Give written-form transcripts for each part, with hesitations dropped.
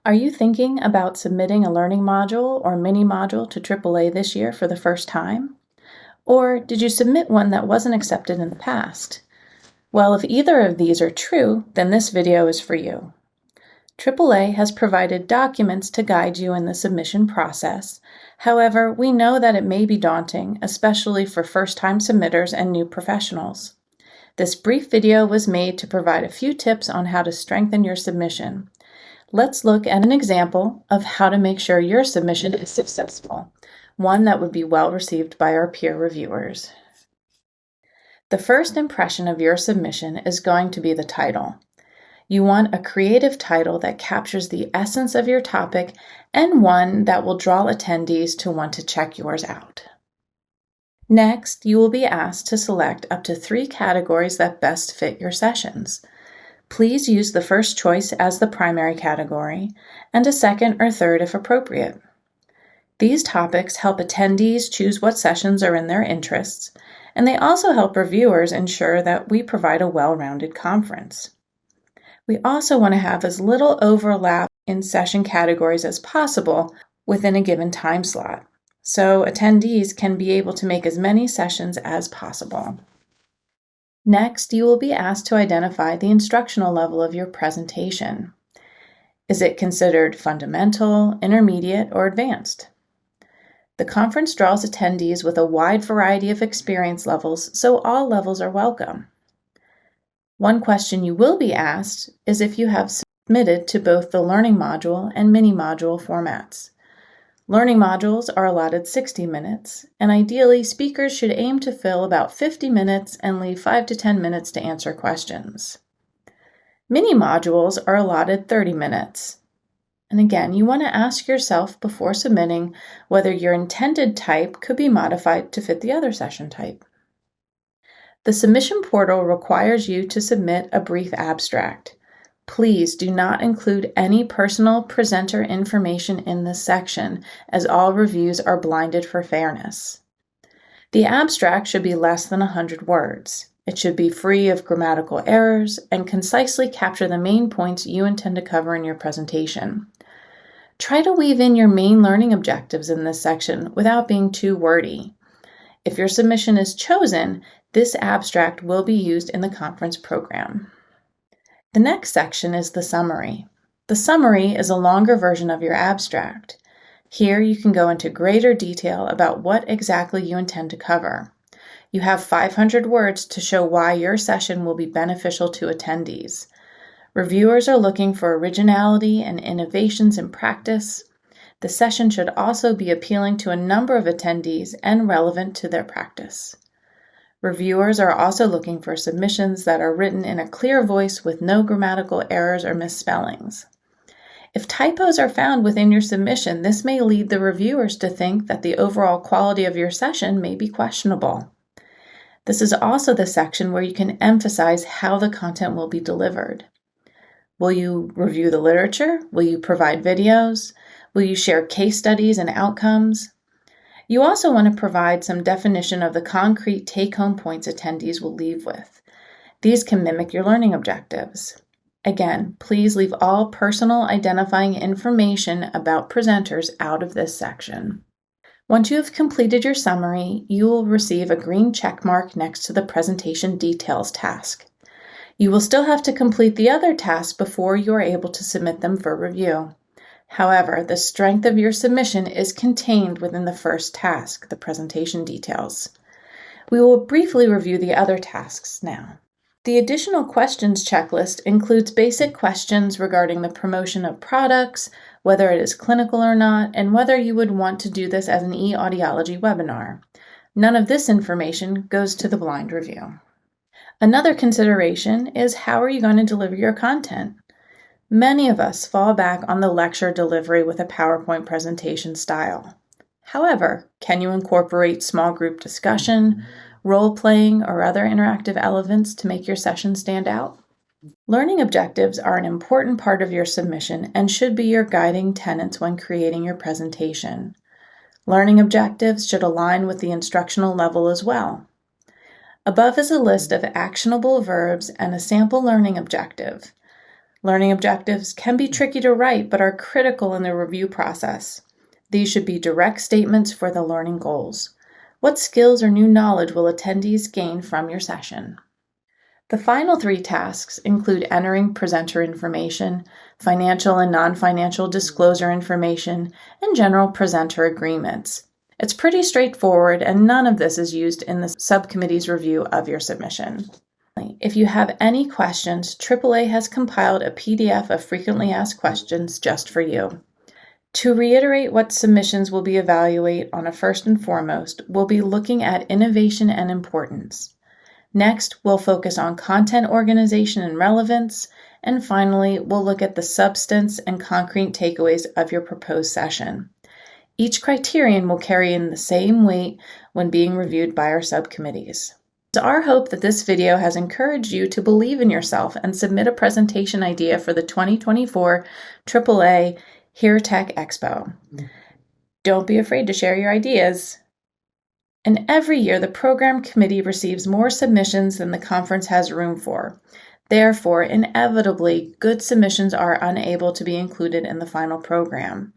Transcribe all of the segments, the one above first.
Are you thinking about submitting a learning module or mini module to AAA this year for the first time? Or did you submit one that wasn't accepted in the past? Well, if either of these are true, then this video is for you. AAA has provided documents to guide you in the submission process. However, we know that it may be daunting, especially for first-time submitters and new professionals. This brief video was made to provide a few tips on how to strengthen your submission. Let's look at an example of how to make sure your submission is successful, one that would be well received by our peer reviewers. The first impression of your submission is going to be the title. You want a creative title that captures the essence of your topic and one that will draw attendees to want to check yours out. Next, you will be asked to select up to 3 categories that best fit your sessions. Please use the first choice as the primary category and a second or third if appropriate. These topics help attendees choose what sessions are in their interests, and they also help reviewers ensure that we provide a well-rounded conference. We also want to have as little overlap in session categories as possible within a given time slot, so attendees can be able to make as many sessions as possible. Next, you will be asked to identify the instructional level of your presentation. Is it considered fundamental, intermediate, or advanced? The conference draws attendees with a wide variety of experience levels, so all levels are welcome. One question you will be asked is if you have submitted to both the learning module and mini module formats. Learning modules are allotted 60 minutes, and ideally speakers should aim to fill about 50 minutes and leave 5 to 10 minutes to answer questions. Mini modules are allotted 30 minutes. And again, you want to ask yourself before submitting whether your intended type could be modified to fit the other session type. The submission portal requires you to submit a brief abstract. Please do not include any personal presenter information in this section, as all reviews are blinded for fairness. The abstract should be less than 100 words. It should be free of grammatical errors and concisely capture the main points you intend to cover in your presentation. Try to weave in your main learning objectives in this section without being too wordy. If your submission is chosen, this abstract will be used in the conference program. The next section is the summary. The summary is a longer version of your abstract. Here you can go into greater detail about what exactly you intend to cover. You have 500 words to show why your session will be beneficial to attendees. Reviewers are looking for originality and innovations in practice. The session should also be appealing to a number of attendees and relevant to their practice. Reviewers are also looking for submissions that are written in a clear voice with no grammatical errors or misspellings. If typos are found within your submission, this may lead the reviewers to think that the overall quality of your session may be questionable. This is also the section where you can emphasize how the content will be delivered. Will you review the literature? Will you provide videos? Will you share case studies and outcomes? You also want to provide some definition of the concrete take-home points attendees will leave with. These can mimic your learning objectives. Again, please leave all personal identifying information about presenters out of this section. Once you have completed your summary, you will receive a green check mark next to the presentation details task. You will still have to complete the other tasks before you are able to submit them for review. However, the strength of your submission is contained within the first task, the presentation details. We will briefly review the other tasks now. The additional questions checklist includes basic questions regarding the promotion of products, whether it is clinical or not, and whether you would want to do this as an e-audiology webinar. None of this information goes to the blind review. Another consideration is how are you going to deliver your content? Many of us fall back on the lecture delivery with a PowerPoint presentation style. However, can you incorporate small group discussion, role-playing, or other interactive elements to make your session stand out? Learning objectives are an important part of your submission and should be your guiding tenets when creating your presentation. Learning objectives should align with the instructional level as well. Above is a list of actionable verbs and a sample learning objective. Learning objectives can be tricky to write but are critical in the review process. These should be direct statements for the learning goals. What skills or new knowledge will attendees gain from your session? The final 3 tasks include entering presenter information, financial and non-financial disclosure information, and general presenter agreements. It's pretty straightforward, and none of this is used in the subcommittee's review of your submission. If you have any questions, AAA has compiled a PDF of frequently asked questions just for you. To reiterate what submissions will be evaluated on, first and foremost, we'll be looking at innovation and importance. Next, we'll focus on content organization and relevance. And finally, we'll look at the substance and concrete takeaways of your proposed session. Each criterion will carry in the same weight when being reviewed by our subcommittees. It's our hope that this video has encouraged you to believe in yourself and submit a presentation idea for the 2024 AAA HearTECH Expo. Don't be afraid to share your ideas. And every year, the program committee receives more submissions than the conference has room for. Therefore, inevitably, good submissions are unable to be included in the final program.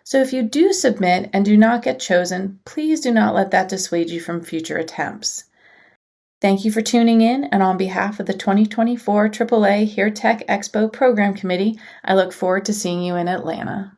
So if you do submit and do not get chosen, please do not let that dissuade you from future attempts. Thank you for tuning in, and on behalf of the 2024 AAA HearTECH Expo Program Committee, I look forward to seeing you in Atlanta.